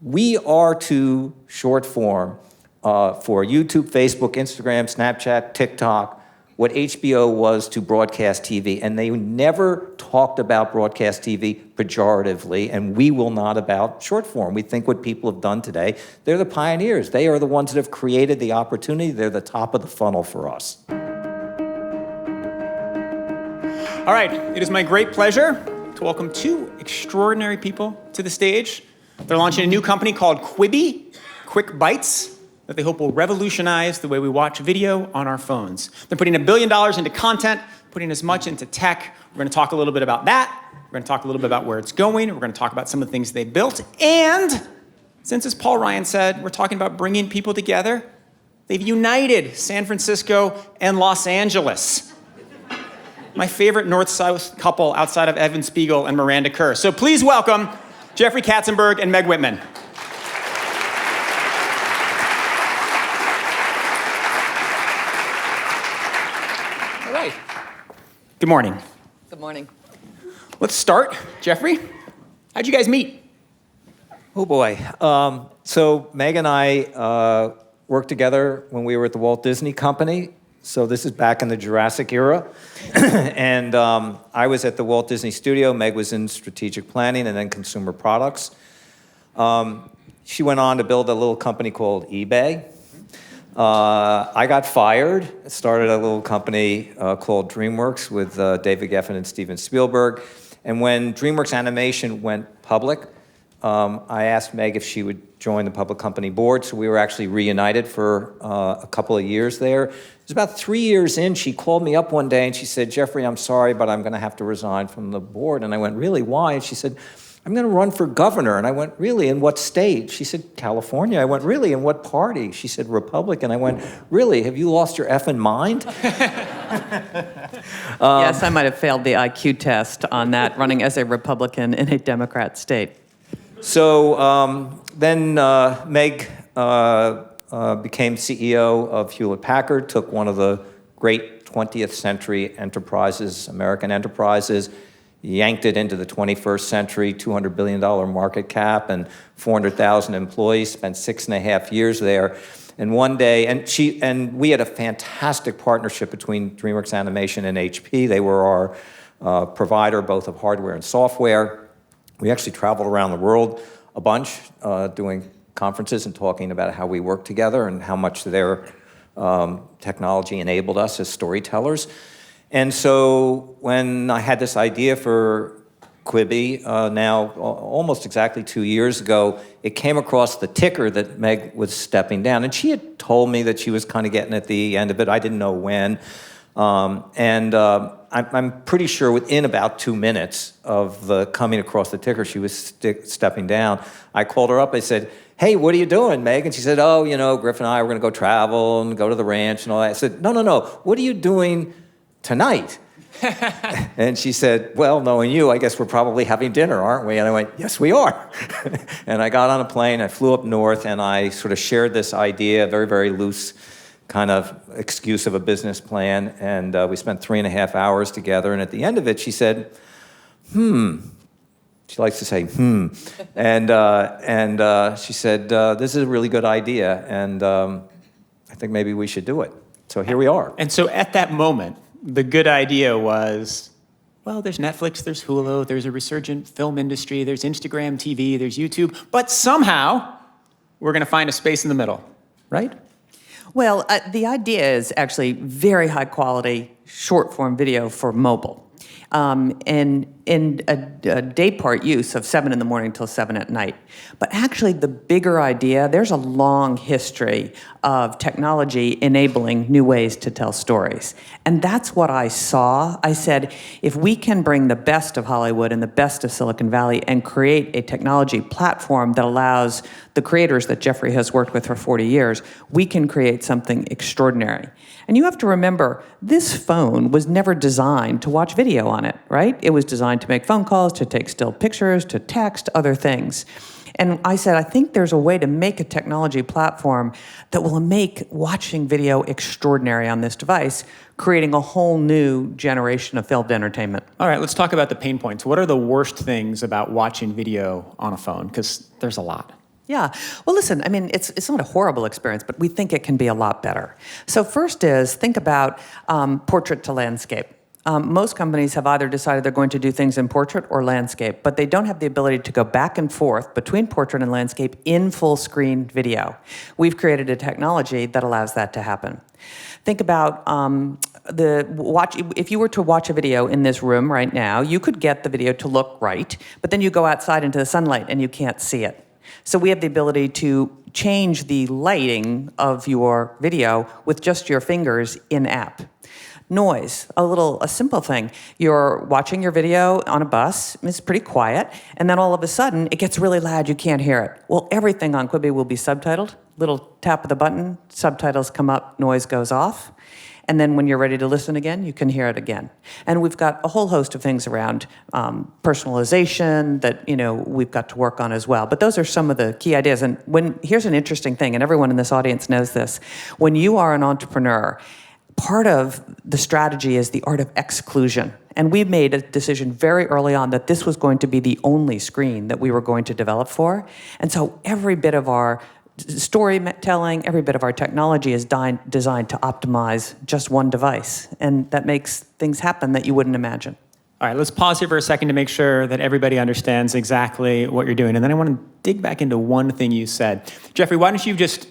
We are to short form for YouTube, Facebook, Instagram, Snapchat, TikTok, what HBO was to broadcast TV. And they never talked about broadcast TV pejoratively, and we will not about short form. We think what people have done today, they're the pioneers. They are the ones that have created the opportunity. They're the top of the funnel for us. All right, it is my great pleasure to welcome two extraordinary people to the stage. They're launching a new company called Quibi, Quick Bites, that they hope will revolutionize the way we watch video on our phones. They're putting $1 billion into content, putting as much into tech. We're going to talk a little bit about that. We're going to talk a little bit about where it's going. We're going to talk about some of the things they built. And since, as Paul Ryan said, we're talking about bringing people together, they've united San Francisco and Los Angeles. My favorite north-south couple outside of Evan Spiegel and Miranda Kerr. So please welcome Jeffrey Katzenberg and Meg Whitman. Good morning. Good morning. Let's start. Jeffrey, how'd you guys meet? Oh boy. So Meg and I worked together when we were at the Walt Disney Company. So this is back in the Jurassic era. And I was at the Walt Disney Studio. Meg was in strategic planning and then consumer products. She went on to build a little company called eBay. I got fired, started a little company called DreamWorks with David Geffen and Steven Spielberg. And when DreamWorks Animation went public, I asked Meg if she would join the public company board. So we were actually reunited for a couple of years there. It was about 3 years in, she called me up one day and she said, Jeffrey, I'm sorry, but I'm going to have to resign from the board. And I went, really, why? And she said, I'm going to run for governor. And I went, really, in what state? She said, California. I went, really, in what party? She said, Republican. I went, really, have you lost your effing mind? Yes, I might have failed the IQ test on that, running as a Republican in a Democrat state. So then Meg became CEO of Hewlett-Packard, took one of the great 20th century enterprises, American enterprises, yanked it into the 21st century, $200 billion market cap and 400,000 employees, spent 6.5 years there. And one day, and we had a fantastic partnership between DreamWorks Animation and HP. They were our provider, both of hardware and software. We actually traveled around the world a bunch, doing conferences and talking about how we work together and how much their technology enabled us as storytellers. And so when I had this idea for Quibi, now almost exactly 2 years ago, it came across the ticker that Meg was stepping down. And she had told me that she was kind of getting at the end of it. I didn't know when. I'm pretty sure within about 2 minutes of the coming across the ticker, she was stepping down. I called her up. I said, hey, what are you doing, Meg? And she said, oh, you know, Griff and I, we're going to go travel and go to the ranch and all that. I said, no. What are you doing tonight? And she said, well, knowing you, I guess we're probably having dinner, aren't we? And I went, yes, we are. And I got on a plane, I flew up north, and I sort of shared this idea, very, very loose kind of excuse of a business plan. And we spent 3.5 hours together. And at the end of it, she said, She likes to say, And she said, this is a really good idea, and I think maybe we should do it. So here we are. And so at that moment, the good idea was, well, there's Netflix, there's Hulu, there's a resurgent film industry, there's Instagram TV, there's YouTube, but somehow we're going to find a space in the middle, right? Well, the idea is actually very high quality short form video for mobile. And in a day part use of 7 in the morning till 7 at night. But actually the bigger idea, there's a long history of technology enabling new ways to tell stories. And that's what I saw. I said, if we can bring the best of Hollywood and the best of Silicon Valley and create a technology platform that allows the creators that Jeffrey has worked with for 40 years, we can create something extraordinary. And you have to remember, this phone was never designed to watch video on it, right? It was designed to make phone calls, to take still pictures, to text, other things. And I said, I think there's a way to make a technology platform that will make watching video extraordinary on this device, creating a whole new generation of filmed entertainment. All right, let's talk about the pain points. What are the worst things about watching video on a phone? Because there's a lot. Yeah. Well, listen, I mean, it's not a horrible experience, but we think it can be a lot better. So first is think about portrait to landscape. Most companies have either decided they're going to do things in portrait or landscape, but they don't have the ability to go back and forth between portrait and landscape in full screen video. We've created a technology that allows that to happen. Think about if you were to watch a video in this room right now, you could get the video to look right, but then you go outside into the sunlight and you can't see it. So we have the ability to change the lighting of your video with just your fingers in-app. Noise, a simple thing. You're watching your video on a bus, it's pretty quiet, and then all of a sudden it gets really loud, you can't hear it. Well, everything on Quibi will be subtitled. Little tap of the button, subtitles come up, noise goes off. And then when you're ready to listen again, you can hear it again. And we've got a whole host of things around personalization that we've got to work on as well. But those are some of the key ideas. And here's an interesting thing, and everyone in this audience knows this. When you are an entrepreneur, part of the strategy is the art of exclusion. And we made a decision very early on that this was going to be the only screen that we were going to develop for. And so every bit of our storytelling, every bit of our technology is designed to optimize just one device. And that makes things happen that you wouldn't imagine. All right, let's pause here for a second to make sure that everybody understands exactly what you're doing. And then I want to dig back into one thing you said. Jeffrey, why don't you just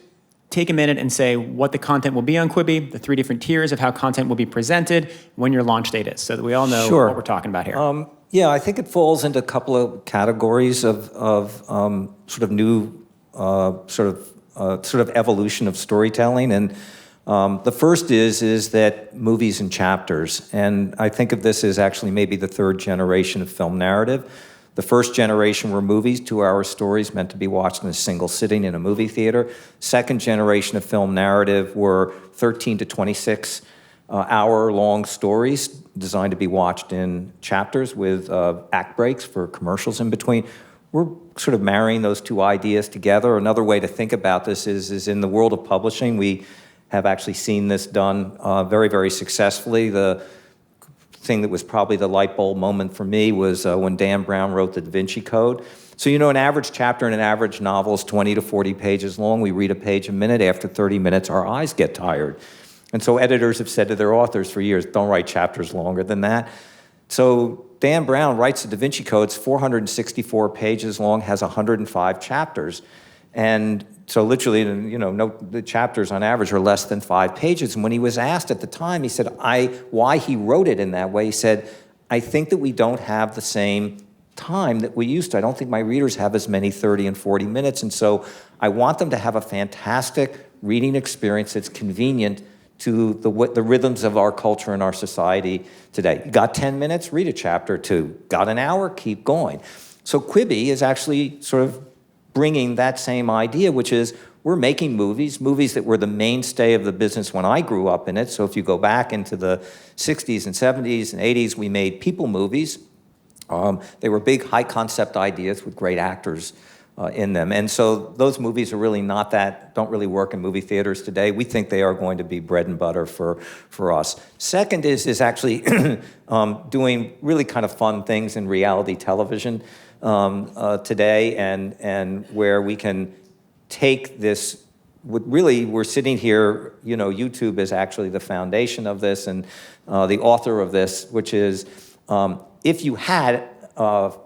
take a minute and say what the content will be on Quibi, the 3 different tiers of how content will be presented, when your launch date is, so that we all know what we're talking about here. Yeah, I think it falls into a couple of categories of sort of new sort of evolution of storytelling. And the first is that movies and chapters. And I think of this as actually maybe the 3rd generation of film narrative. The first generation were movies, 2-hour stories meant to be watched in a single sitting in a movie theater. Second generation of film narrative were 13 to 26 hour-long stories designed to be watched in chapters with act breaks for commercials in between. We're sort of marrying those 2 ideas together. Another way to think about this is in the world of publishing, we have actually seen this done very, very successfully. The thing that was probably the light bulb moment for me was when Dan Brown wrote the Da Vinci Code. So an average chapter in an average novel is 20 to 40 pages long. We read a page a minute. After 30 minutes, our eyes get tired. And so editors have said to their authors for years, don't write chapters longer than that. So Dan Brown writes the Da Vinci Code. It's 464 pages long, has 105 chapters. And so literally, the chapters on average are less than 5 pages. And when he was asked at the time, he said, why he wrote it in that way, he said, I think that we don't have the same time that we used to. I don't think my readers have as many 30 and 40 minutes. And so I want them to have a fantastic reading experience that's convenient to the rhythms of our culture and our society today. You got 10 minutes? Read a chapter or 2. Got an hour? Keep going. So Quibi is actually sort of bringing that same idea, which is we're making movies that were the mainstay of the business when I grew up in it. So if you go back into the 60s and 70s and 80s, we made people movies. They were big, high-concept ideas with great actors in them. And so those movies are really don't really work in movie theaters today. We think they are going to be bread and butter for us. Second is actually doing really kind of fun things in reality television today, and where we can take this. We're sitting here, YouTube is actually the foundation of this and the author of this, which is if you had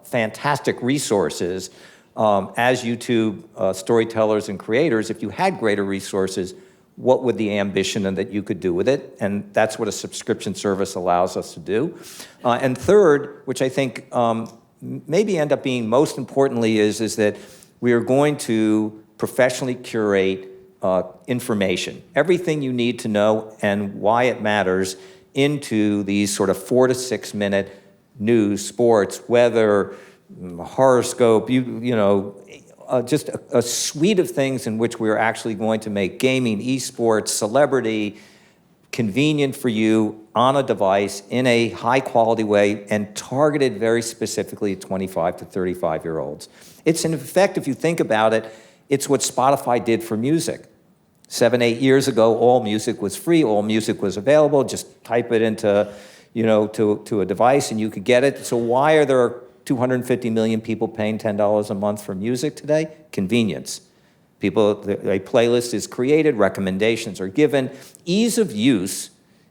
fantastic resources as YouTube storytellers and creators, if you had greater resources, what would the ambition and that you could do with it? And that's what a subscription service allows us to do. And third, which I think maybe end up being most importantly, is that we are going to professionally curate information, everything you need to know and why it matters, into these sort of 4 to 6 minute news, sports, weather, horoscope, just a suite of things in which we're actually going to make gaming, esports, celebrity, convenient for you on a device in a high quality way and targeted very specifically at 25 to 35-year-olds. It's in effect, if you think about it, it's what Spotify did for music. 7, 8 years ago, all music was free, all music was available, just type it into, to a device and you could get it. So why are there 250 million people paying $10 a month for music today? Convenience. A playlist is created, recommendations are given. Ease of use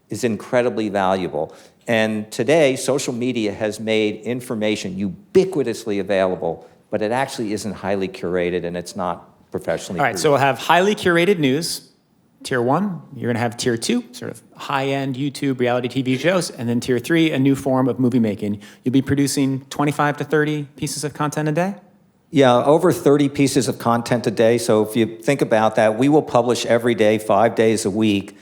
is incredibly valuable. And today, social media has made information ubiquitously available, but it actually isn't highly curated and it's not professionally All right, produced. so we'll have highly curated news, tier 1. You're going to have tier 2, sort of high-end YouTube reality TV shows, and then tier 3, a new form of movie making. You'll be producing 25 to 30 pieces of content a day? Yeah, over 30 pieces of content a day. So if you think about that, we will publish every day, 5 days a week,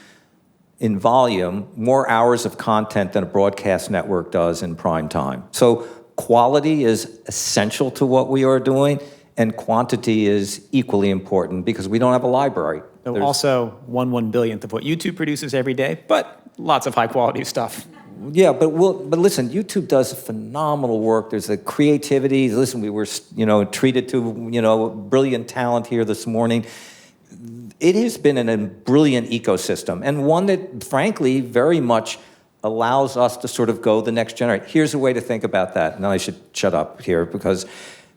in volume, more hours of content than a broadcast network does in prime time. So quality is essential to what we are doing, and quantity is equally important because we don't have a library. So also 1/1 billionth of what YouTube produces every day, but lots of high-quality stuff. Yeah, but listen, YouTube does phenomenal work. There's the creativity. Listen, we were, treated to, brilliant talent here this morning. It has been a brilliant ecosystem, and one that, frankly, very much allows us to sort of go the next generation. Here's a way to think about that. Now I should shut up here because,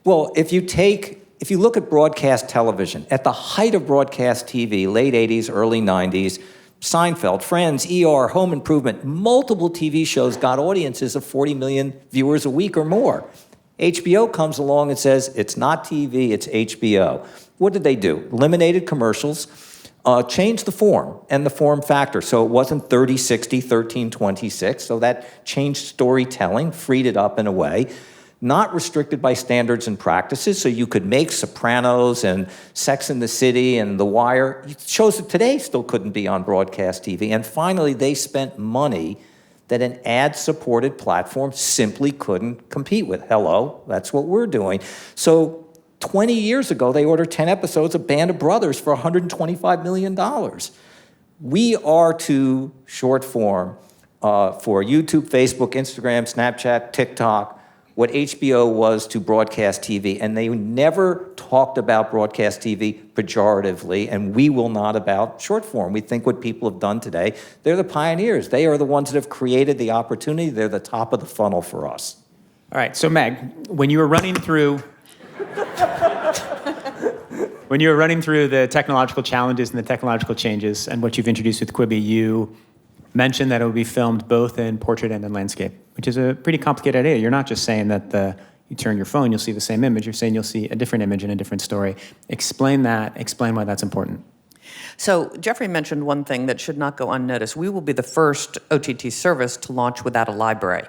well, if you look at broadcast television, at the height of broadcast TV, late 80s, early 90s, Seinfeld, Friends, ER, Home Improvement, multiple TV shows got audiences of 40 million viewers a week or more. HBO comes along and says, it's not TV, it's HBO. What did they do? Eliminated commercials, changed the form and the form factor. So it wasn't 30/60, 13/26. So that changed storytelling, freed it up in a way. Not restricted by standards and practices, so you could make Sopranos and Sex and the City and The Wire. Shows that today still couldn't be on broadcast TV. And finally, they spent money that an ad-supported platform simply couldn't compete with. Hello, that's what we're doing. So 20 years ago, they ordered 10 episodes of Band of Brothers for $125 million. We are to short form for YouTube, Facebook, Instagram, Snapchat, TikTok, what HBO was to broadcast TV, and they never talked about broadcast TV pejoratively, and we will not about short form. We think what people have done today, they're the pioneers. They are the ones that have created the opportunity. They're the top of the funnel for us. All right, so Meg, when you were running through the technological challenges and the technological changes and what you've introduced with Quibi, you mentioned that it will be filmed both in portrait and in landscape, which is a pretty complicated idea. You're not just saying that you turn your phone, you'll see the same image. You're saying you'll see a different image and a different story. Explain that. Explain why that's important. So Jeffrey mentioned one thing that should not go unnoticed. We will be the first OTT service to launch without a library.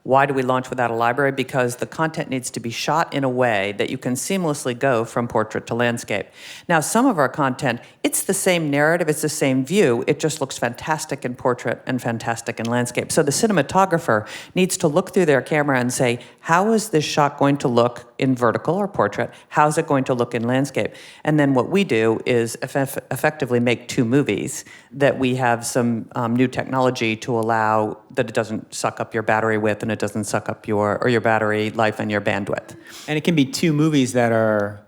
Why do we launch without a library? Because the content needs to be shot in a way that you can seamlessly go from portrait to landscape. Now, some of our content, it's the same narrative, it's the same view, it just looks fantastic in portrait and fantastic in landscape. So the cinematographer needs to look through their camera and say, how is this shot going to look in vertical or portrait? How's it going to look in landscape? And then what we do is effectively make two movies that we have some new technology to allow that it doesn't suck up your battery width and it doesn't suck up your battery life and your bandwidth. And it can be two movies that are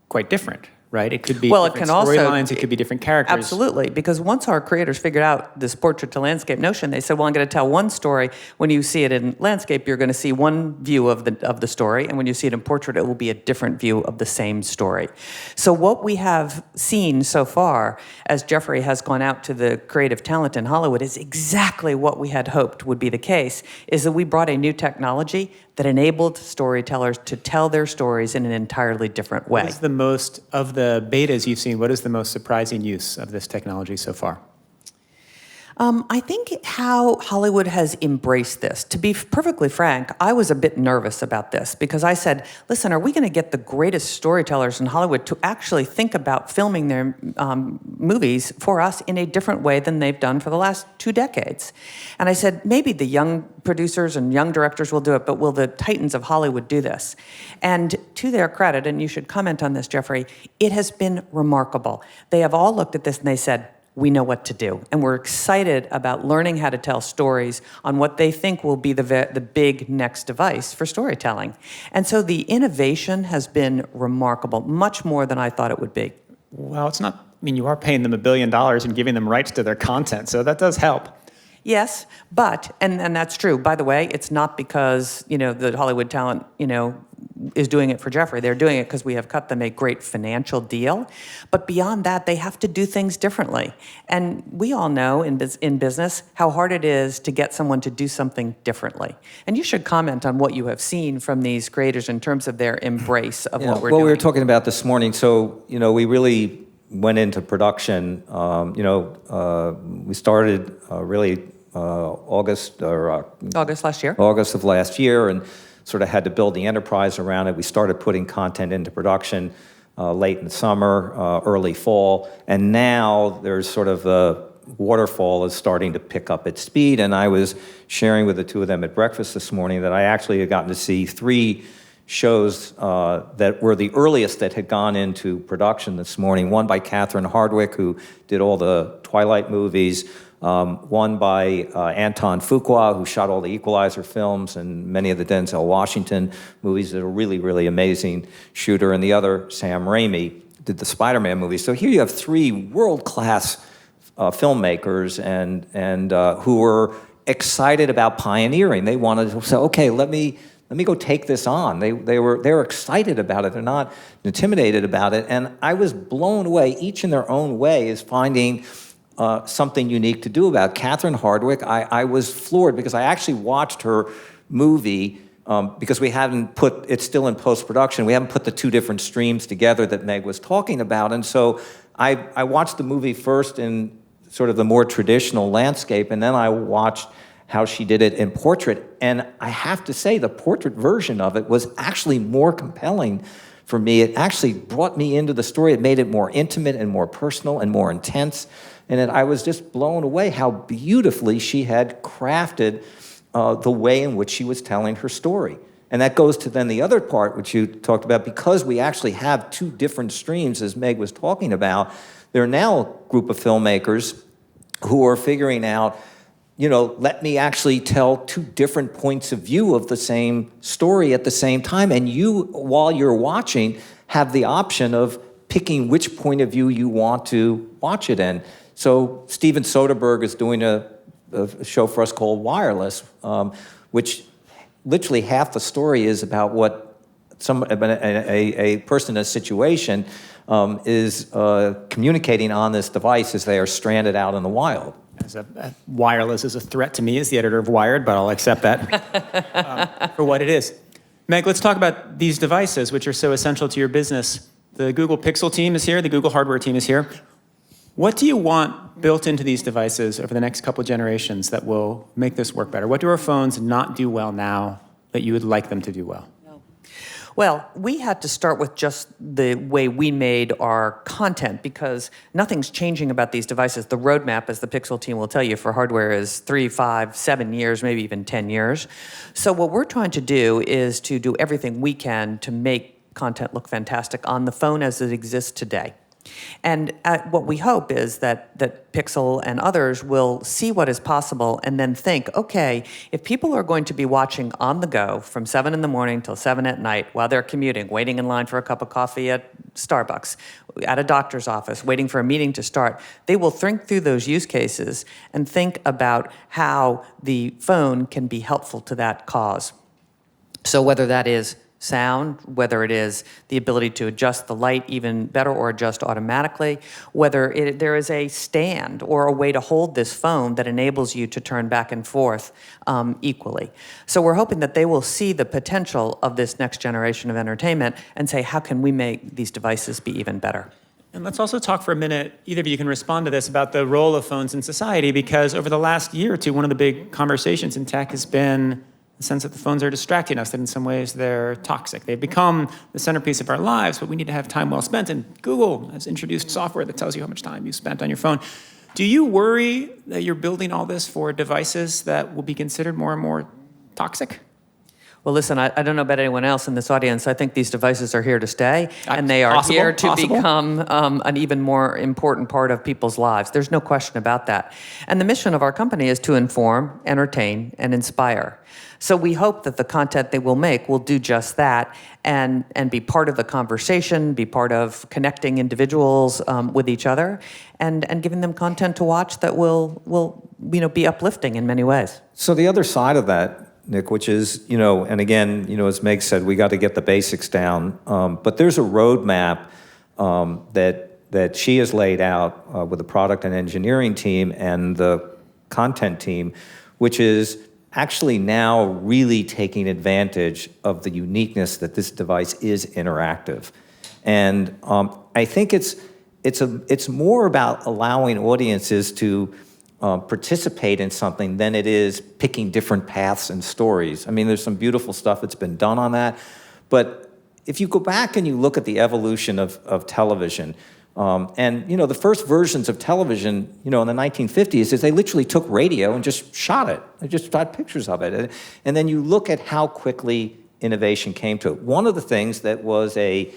quite different, right? It could be it different can also storylines, it could be different characters. Absolutely, because once our creators figured out this portrait to landscape notion, they said, well, I'm going to tell one story. When you see it in landscape, you're going to see one view of the story, and when you see it in portrait, it will be a different view of the same story. So what we have seen so far, as Jeffrey has gone out to the creative talent in Hollywood, is exactly what we had hoped would be the case, is that we brought a new technology that enabled storytellers to tell their stories in an entirely different way. What is the most, of the betas you've seen, what is the most surprising use of this technology so far? I think how Hollywood has embraced this. To be perfectly frank, I was a bit nervous about this because I said, listen, are we going to get the greatest storytellers in Hollywood to actually think about filming their movies for us in a different way than they've done for the last 2 decades? And I said, maybe the young producers and young directors will do it, but will the titans of Hollywood do this? And to their credit, and you should comment on this, Jeffrey, it has been remarkable. They have all looked at this and they said, we know what to do. And we're excited about learning how to tell stories on what they think will be the big next device for storytelling. And so the innovation has been remarkable, much more than I thought it would be. Well, it's not, I mean, you are paying them $1 billion and giving them rights to their content, so that does help. Yes, but, and that's true. By the way, it's not because, the Hollywood talent, is doing it for Jeffrey. They're doing it because we have cut them a great financial deal. But beyond that, they have to do things differently. And we all know in business how hard it is to get someone to do something differently. And you should comment on what you have seen from these creators in terms of their embrace of what we're doing. Well, we were talking about this morning, so, we really went into production. We started really August last year. August of last year, and sort of had to build the enterprise around it. We started putting content into production late in the summer, early fall, and now there's sort of the waterfall is starting to pick up its speed. And I was sharing with the two of them at breakfast this morning that I actually had gotten to see 3 shows that were the earliest that had gone into production this morning. One by Catherine Hardwicke, who did all the Twilight movies. One by Anton Fuqua, who shot all the Equalizer films and many of the Denzel Washington movies that are really, really amazing shooter. And the other, Sam Raimi, did the Spider-Man movies. So here you have 3 world-class filmmakers and who were excited about pioneering. They wanted to say, okay, let me go take this on. They were excited about it. They're not intimidated about it. And I was blown away. Each in their own way is finding something unique to do about. Catherine Hardwicke, I was floored because I actually watched her movie because we hadn't put, it's still in post-production, we haven't put the 2 different streams together that Meg was talking about. And so I watched the movie first in sort of the more traditional landscape, and then I watched how she did it in portrait. And I have to say, the portrait version of it was actually more compelling for me. It actually brought me into the story. It made it more intimate and more personal and more intense. And I was just blown away how beautifully she had crafted the way in which she was telling her story. And that goes to then the other part, which you talked about, because we actually have 2 different streams, as Meg was talking about. There are now a group of filmmakers who are figuring out, let me actually tell 2 different points of view of the same story at the same time. And you, while you're watching, have the option of picking which point of view you want to watch it in. So Steven Soderbergh is doing a show for us called Wireless, which literally half the story is about what a person in a situation is communicating on this device as they are stranded out in the wild. Wireless is a threat to me as the editor of Wired, but I'll accept that for what it is. Meg, let's talk about these devices, which are so essential to your business. The Google Pixel team is here. The Google hardware team is here. What do you want built into these devices over the next couple of generations that will make this work better? What do our phones not do well now that you would like them to do well? Well, we had to start with just the way we made our content because nothing's changing about these devices. The roadmap, as the Pixel team will tell you, for hardware is 3, 5, 7 years, maybe even 10 years. So what we're trying to do is to do everything we can to make content look fantastic on the phone as it exists today. And what we hope is that Pixel and others will see what is possible and then think, okay, if people are going to be watching on the go from 7 in the morning till 7 at night while they're commuting, waiting in line for a cup of coffee at Starbucks, at a doctor's office, waiting for a meeting to start, they will think through those use cases and think about how the phone can be helpful to that cause. So whether that is sound, whether it is the ability to adjust the light even better or adjust automatically, whether there is a stand or a way to hold this phone that enables you to turn back and forth equally. So we're hoping that they will see the potential of this next generation of entertainment and say, how can we make these devices be even better? And let's also talk for a minute, either of you can respond to this, about the role of phones in society, because over the last year or two, one of the big conversations in tech has been the sense that the phones are distracting us, that in some ways they're toxic. They've become the centerpiece of our lives, but we need to have time well spent. And Google has introduced software that tells you how much time you spent on your phone. Do you worry that you're building all this for devices that will be considered more and more toxic? Well, listen, I don't know about anyone else in this audience. I think these devices are here to stay, and they are Possible, here to possible. become an even more important part of people's lives. There's no question about that. And the mission of our company is to inform, entertain, and inspire. So we hope that the content they will make will do just that and be part of the conversation, be part of connecting individuals with each other, and giving them content to watch that will be uplifting in many ways. So the other side of that, Nick, which is, and again, as Meg said, we got to get the basics down. But there's a roadmap that she has laid out with the product and engineering team and the content team, which is actually now really taking advantage of the uniqueness that this device is interactive. And I think it's more about allowing audiences to participate in something than it is picking different paths and stories. I mean, there's some beautiful stuff that's been done on that. But if you go back and you look at the evolution of television, and the first versions of television, in the 1950s, is they literally took radio and just shot it. They just shot pictures of it. And then you look at how quickly innovation came to it. One of the things that was a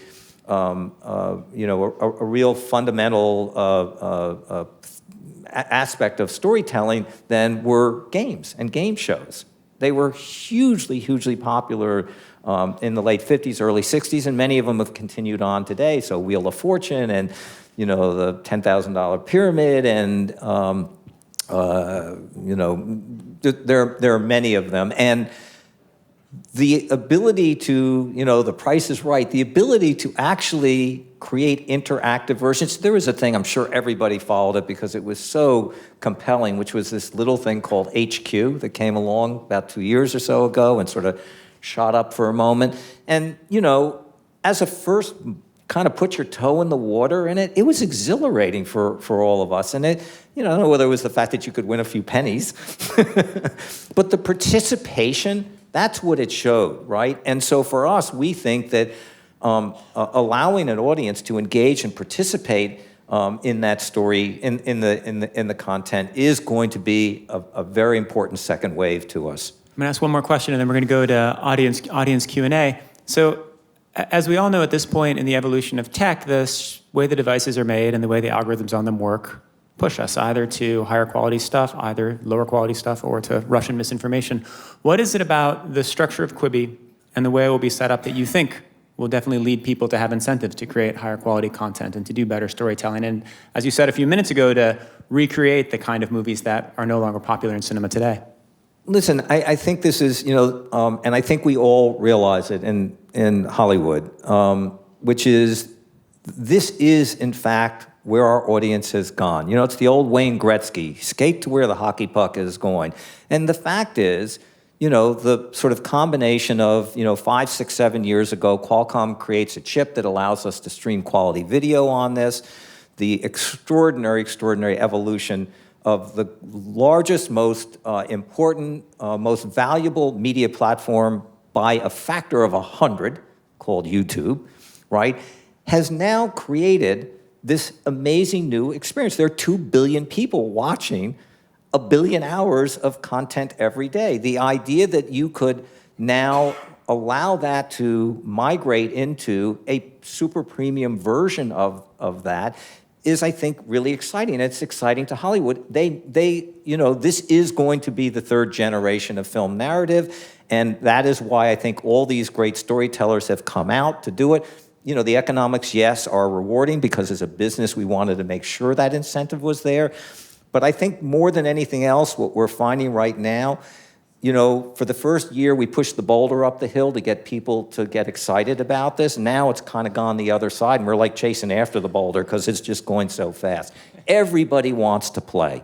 real fundamental aspect of storytelling then were games and game shows. They were hugely, hugely popular in the late 50s, early 60s, and many of them have continued on today. So Wheel of Fortune and, the $10,000 Pyramid and, there are many of them. And the ability to, The Price is Right, the ability to actually create interactive versions. There was a thing, I'm sure everybody followed it because it was so compelling, which was this little thing called HQ that came along about 2 years or so ago and sort of shot up for a moment. And, as a first kind of put your toe in the water in it, it was exhilarating for all of us. And it, I don't know whether it was the fact that you could win a few pennies, but the participation, that's what it showed, right? And so for us, we think that allowing an audience to engage and participate in that story, in the content, is going to be a very important second wave to us. I'm going to ask one more question, and then we're going to go to audience Q&A. So, as we all know at this point in the evolution of tech, the way the devices are made and the way the algorithms on them work push us either to higher quality stuff, either lower quality stuff, or to Russian misinformation. What is it about the structure of Quibi and the way it will be set up that you think will definitely lead people to have incentives to create higher quality content and to do better storytelling? And as you said a few minutes ago, to recreate the kind of movies that are no longer popular in cinema today? Listen, I think this is, and I think we all realize it in Hollywood, which is, this is, in fact, where our audience has gone. It's the old Wayne Gretzky, skate to where the hockey puck is going. And the fact is, the sort of combination of, 5, 6, 7 years ago, Qualcomm creates a chip that allows us to stream quality video on this. The extraordinary evolution of the largest, most important, most valuable media platform by a factor of 100, called YouTube, right, has now created this amazing new experience. There are 2 billion people watching 1 billion hours of content every day. The idea that you could now allow that to migrate into a super premium version of that is, I think, really exciting. It's exciting to Hollywood. This is going to be the third generation of film narrative, and that is why I think all these great storytellers have come out to do it. The economics, yes, are rewarding because as a business, we wanted to make sure that incentive was there. But I think more than anything else, what we're finding right now, for the first year, we pushed the boulder up the hill to get people to get excited about this. Now it's kind of gone the other side, and we're like chasing after the boulder because it's just going so fast. Everybody wants to play.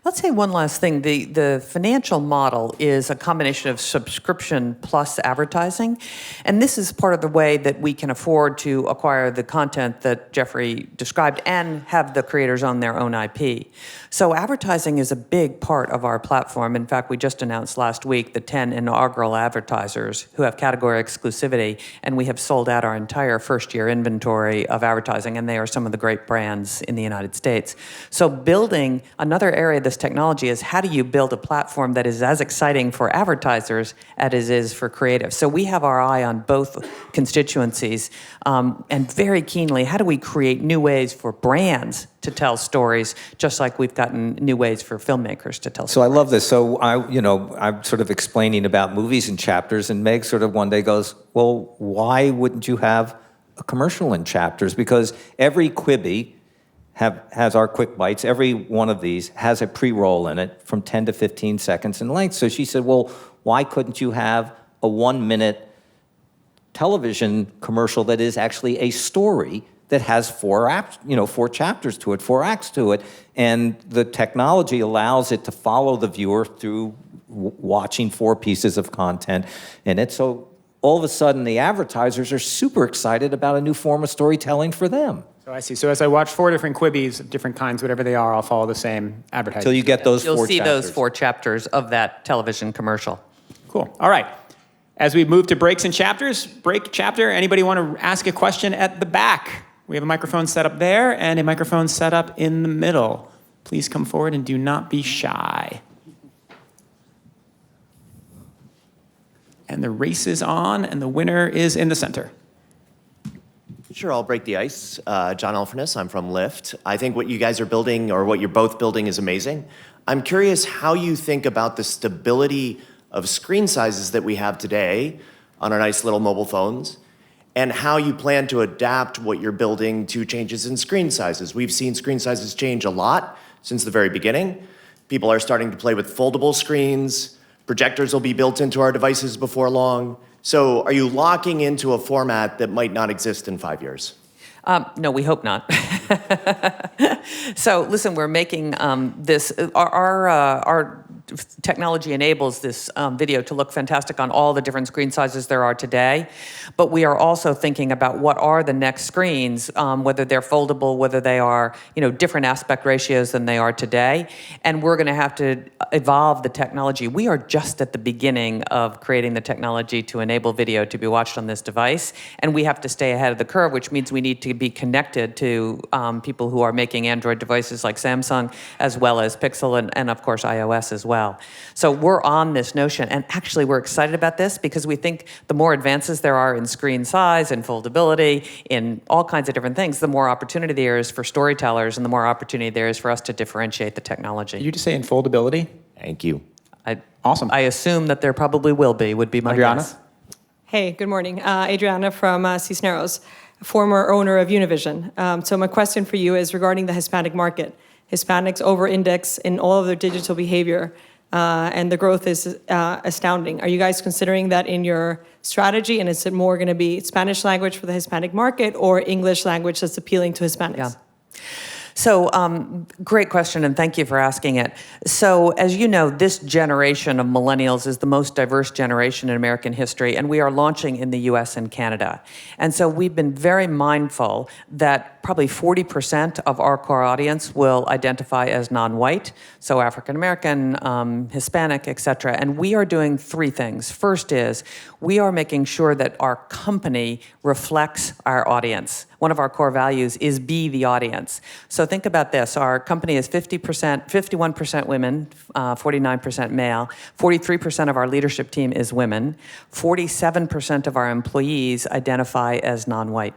Let's say one last thing. The financial model is a combination of subscription plus advertising. And this is part of the way that we can afford to acquire the content that Jeffrey described and have the creators own their own IP. So advertising is a big part of our platform. In fact, we just announced last week the 10 inaugural advertisers who have category exclusivity, and we have sold out our entire first-year inventory of advertising, and they are some of the great brands in the United States. So building another area of the this technology is how do you build a platform that is as exciting for advertisers as it is for creative? So we have our eye on both constituencies, and very keenly, how do we create new ways for brands to tell stories, just like we've gotten new ways for filmmakers to tell So I stories. love this. So I'm sort of explaining about movies and chapters, and Meg sort of one day goes, well, why wouldn't you have a commercial in chapters? Because every Quibi has our quick bites. Every one of these has a pre-roll in it from 10 to 15 seconds in length. So she said, well, why couldn't you have a 1-minute television commercial that is actually a story that has 4 chapters to it, 4 acts to it, and the technology allows it to follow the viewer through watching 4 pieces of content in it. So all of a sudden, the advertisers are super excited about a new form of storytelling for them. So I see. So as I watch 4 different Quibis of different kinds, whatever they are, I'll follow the same advertising. Until you get those You'll 4 see chapters. those 4 chapters of that television commercial. Cool. All right. As we move to breaks and chapters, break chapter, anybody want to ask a question at the back? We have a microphone set up there and a microphone set up in the middle. Please come forward and do not be shy. And the race is on, and the winner is in the center. Sure, I'll break the ice. John Alfernus, I'm from Lyft. I think what you guys are building, or what you're both building, is amazing. I'm curious how you think about the stability of screen sizes that we have today on our nice little mobile phones, and how you plan to adapt what you're building to changes in screen sizes. We've seen screen sizes change a lot since the very beginning. People are starting to play with foldable screens. Projectors will be built into our devices before long. So are you locking into a format that might not exist in 5 years? No, we hope not. So listen, we're making this, our technology enables this video to look fantastic on all the different screen sizes there are today, but we are also thinking about what are the next screens, whether they're foldable, whether they are different aspect ratios than they are today, and we're going to have to evolve the technology. We are just at the beginning of creating the technology to enable video to be watched on this device, and we have to stay ahead of the curve, which means we need to be connected to people who are making Android devices like Samsung, as well as Pixel and of course iOS as well. So we're on this notion, and actually we're excited about this because we think the more advances there are in screen size and foldability, in all kinds of different things, the more opportunity there is for storytellers and the more opportunity there is for us to differentiate the technology. Did you just say in foldability? Thank you. Awesome. I assume that there probably will be, would be my Adriana? guess. Hey, good morning. Adriana from Cisneros, former owner of Univision. So my question for you is regarding the Hispanic market. Hispanics over-index in all of their digital behavior, and the growth is astounding. Are you guys considering that in your strategy, and is it more going to be Spanish language for the Hispanic market or English language that's appealing to Hispanics? Yeah. So, great question, and thank you for asking it. So, as you know, this generation of millennials is the most diverse generation in American history, and we are launching in the US and Canada. And so we've been very mindful that probably 40% of our core audience will identify as non-white, so African American, Hispanic, et cetera. And we are doing 3 things. First is we are making sure that our company reflects our audience. One of our core values is be the audience. So think about this. Our company is 51% women, 49% male. 43% of our leadership team is women. 47% of our employees identify as non-white,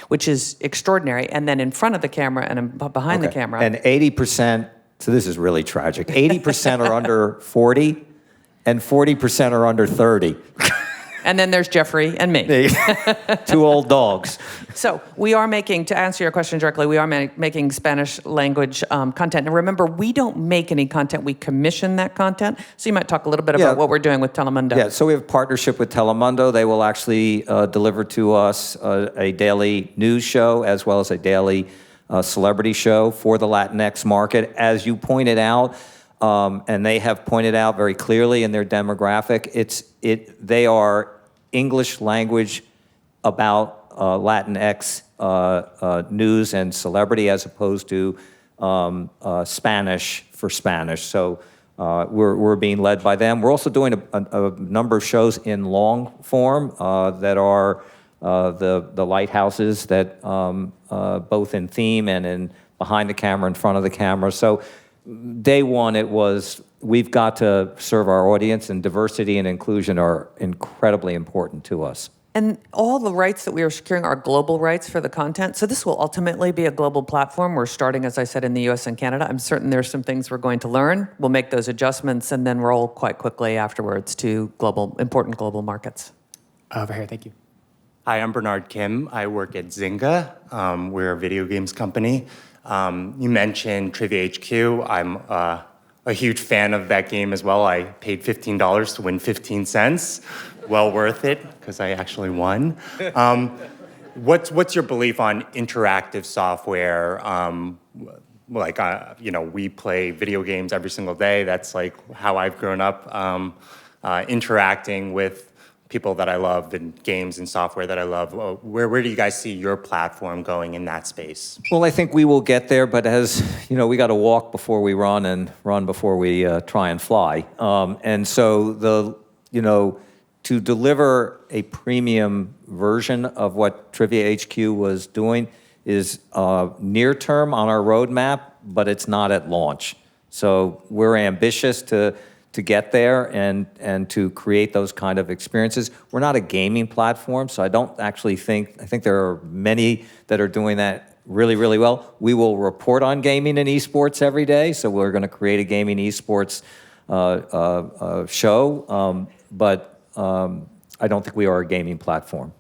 which is extraordinary. And then in front of the camera and behind the camera. And 80%, so this is really tragic, 80% are under 40 and 40% are under 30. And then there's Jeffrey and me. 2 old dogs. So we are making, to answer your question directly, we are making Spanish language content. And remember, we don't make any content, we commission that content. So you might talk a little bit about what we're doing with Telemundo. Yeah, so we have a partnership with Telemundo. They will actually deliver to us a daily news show as well as a daily celebrity show for the Latinx market. As you pointed out, and they have pointed out very clearly in their demographic, they are English language about Latinx news and celebrity as opposed to Spanish for Spanish. So we're being led by them. We're also doing a number of shows in long form that are the lighthouses that both in theme and in behind the camera, in front of the camera. So day one, it was, we've got to serve our audience, and diversity and inclusion are incredibly important to us. And all the rights that we are securing are global rights for the content. So this will ultimately be a global platform. We're starting, as I said, in the US and Canada. I'm certain there's some things we're going to learn. We'll make those adjustments and then roll quite quickly afterwards to important global markets. Over here, thank you. Hi, I'm Bernard Kim. I work at Zynga. We're a video games company. You mentioned Trivia HQ. I'm a huge fan of that game as well. I paid $15 to win 15 cents. Well worth it, because I actually won. What's your belief on interactive software? We play video games every single day. That's like how I've grown up, interacting with people that I love, the games and software that I love. Where do you guys see your platform going in that space? Well, I think we will get there, but as you know, we got to walk before we run, and run before we try and fly. And so to deliver a premium version of what Trivia HQ was doing is near term on our roadmap, but it's not at launch. So we're ambitious to get there and to create those kind of experiences. We're not a gaming platform, so I think there are many that are doing that really, really well. We will report on gaming and esports every day, so we're going to create a gaming esports show, but I don't think we are a gaming platform.